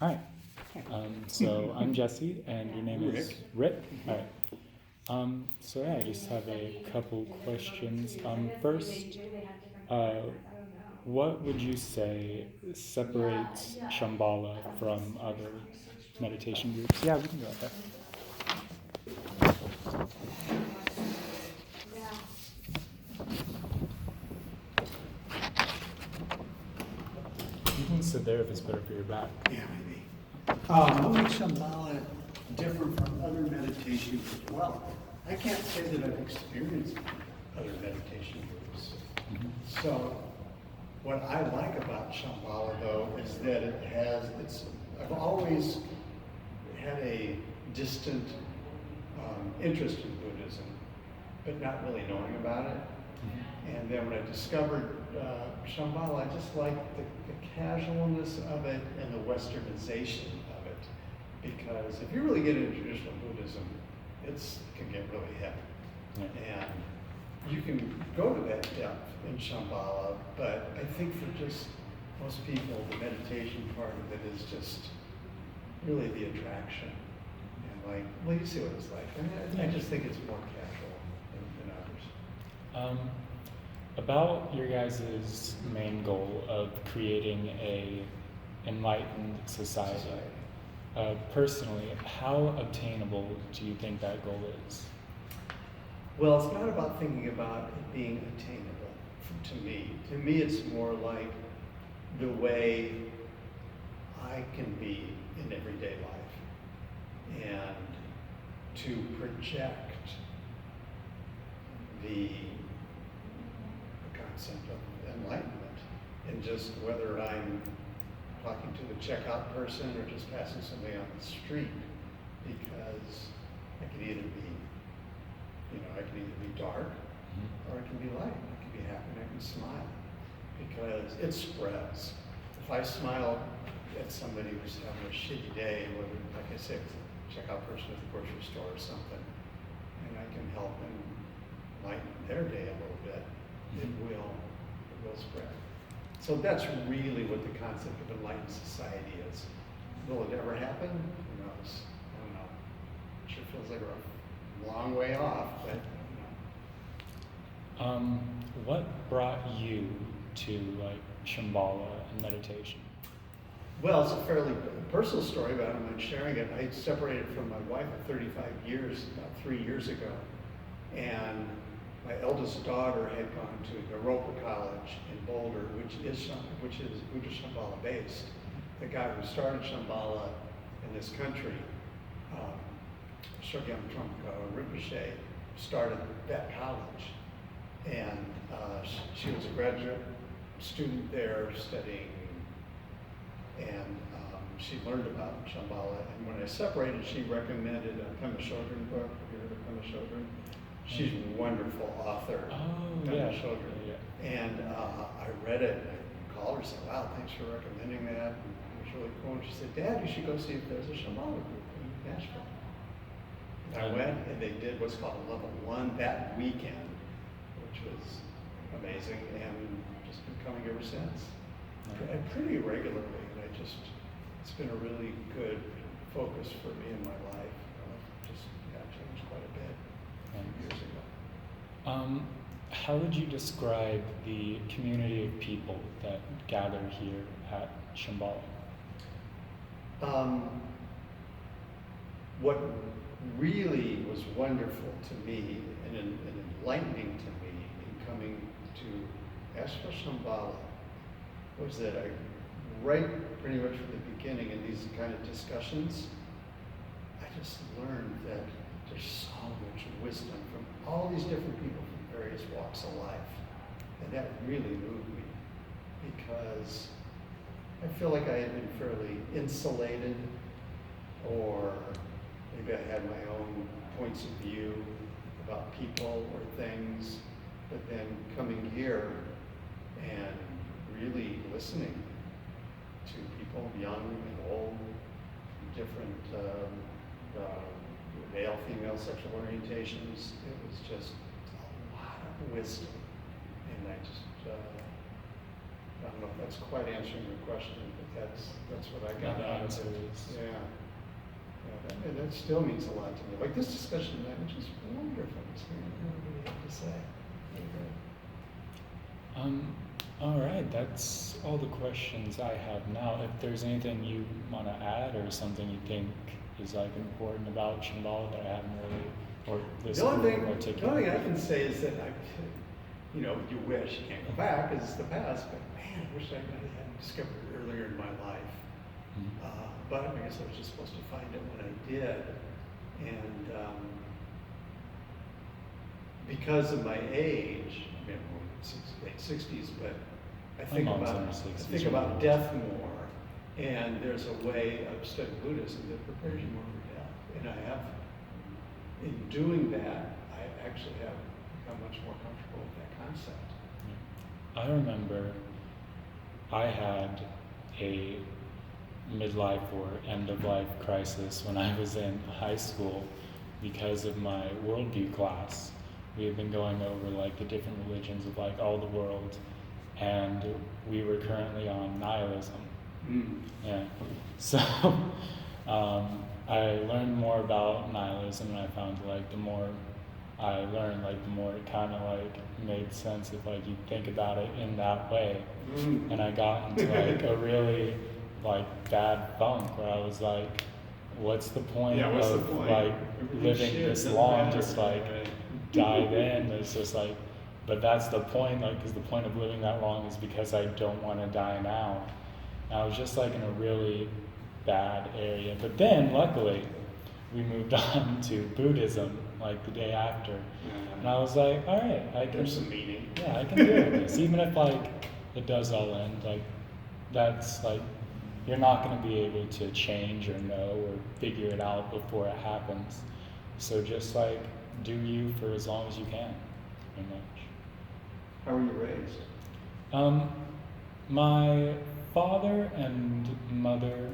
All right. So I'm Jesse, and your name is Rick. All right. So yeah, I just have a couple questions. First, uh, what would you say separates Shambhala from other meditation groups? Yeah, we can go with that. You can sit there if it's better for your back. Yeah, maybe. What makes Shambhala different from other meditation groups? Well, I can't say that I've experienced other meditation groups. So, what I like about Shambhala, though, is that I've always had a distant interest in Buddhism, but not really knowing about it. And then when I discovered Shambhala, I just liked the casualness of it and the westernization of it. Because if you really get into traditional Buddhism, it can get really heavy. Yeah. And you can go to that depth in Shambhala, but I think for just most people, the meditation part of it is just really the attraction. And like, well, you see what it's like. I just think it's more casual than others. About your guys' main goal of creating a enlightened society. Personally, how obtainable do you think that goal is? Well, it's not about thinking about it being attainable to me. To me, it's more like the way I can be in everyday life and to project the concept of enlightenment and just whether I'm talking to the checkout person or just passing somebody on the street, because I can either be dark or it can be light. I can be happy and I can smile because it spreads. If I smile at somebody who's having a shitty day, whether, like I said, it's a checkout person at the grocery store or something, and I can help them lighten their day a little bit, it will spread. So that's really what the concept of enlightened society is. Will it ever happen? Who knows? I don't know. It sure feels like we're a long way off, but What brought you to like Shambhala and meditation? well, it's a fairly personal story, but I don't mind sharing it. I separated from my wife of 35 years, about 3 years ago. And my eldest daughter had gone to Europa College in Boulder, which is Buddhist Shambhala based. The guy who started Shambhala in this country, Shogyam Trungpa Rinpoche, started that college. And she was a graduate student there studying, and she learned about Shambhala. And when I separated, she recommended a Pema Chodron book. Have you heard of Pema Chodron? She's a wonderful author, Pema Chodron. Yeah. And I read it, and I called her and said, wow, thanks for recommending that. And it was really cool. And she said, Dad, you should go see if there's a Shambhala group in Nashville. And I went, and they did what's called a level 1 that weekend, which was amazing, and just been coming ever since. And pretty regularly, and it's been a really good focus for me in my life. Changed quite a bit years ago. How would you describe the community of people that gather here at Shambhala? What really was wonderful to me and enlightening to me in coming to Asheville Shambhala was that right pretty much from the beginning in these kind of discussions, I just learned that there's so much wisdom from all these different people from various walks of life. And that really moved me because I feel like I had been fairly insulated, or maybe I had my own points of view about people or things, but then coming here and really listening to people, young and old, different male, female sexual orientations, it was just a lot of wisdom. And I just I don't know if that's quite answering your question, but that's what I got The out of answer it. is- Yeah. Yeah, that still means a lot to me. Like this discussion tonight, which is wonderful. It's hearing what everybody have to say. Really good. All right, that's all the questions I have now. If there's anything you want to add or something you think is like important about Shambhala that I haven't really, or this The only group thing I can say is that you wish you can't go back because it's the past, but man, I wish I had discovered it earlier in my life. But I guess I was just supposed to find it when I did, and because of my age, I mean, I'm late 60s, but I think mom's about in her 60s, I think about death more, and there's a way of studying Buddhism that prepares you more for death, and I have. In doing that, I actually have become much more comfortable with that concept. I remember I had a midlife or end of life crisis when I was in high school because of my worldview class. We had been going over like the different religions of like all the world, and we were currently on nihilism. Yeah. So I learned more about nihilism, and I found like the more I learned, like the more it kind of like made sense if like you think about it in that way. And I got into like a really like bad funk where I was like, what's the point what's of the point? like living Shit, this doesn't long? matter. Just like dive in. It's just like, but that's the point, like, because the point of living that long is because I don't want to die now. And I was just like in a really bad area. But then, luckily, we moved on to Buddhism like the day after. And I was like, all right, I can. There's some meaning. Yeah, I can deal with this. Even if like it does all end, like that's like you're not going to be able to change or know or figure it out before it happens. So just like do you for as long as you can, pretty much. How were you raised? My father and mother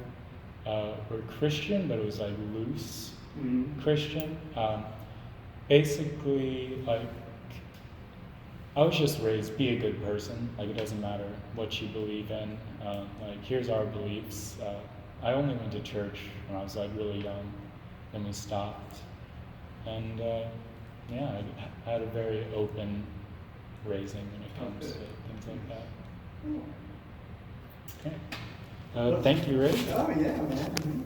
were Christian, but it was like loose Christian. Basically, like I was just raised, be a good person. Like it doesn't matter what you believe in. Like here's our beliefs. I only went to church when I was like really young, then we stopped. And yeah, I had a very open raising when it comes to things like that. Okay. Thank you, Rick. Oh yeah, man.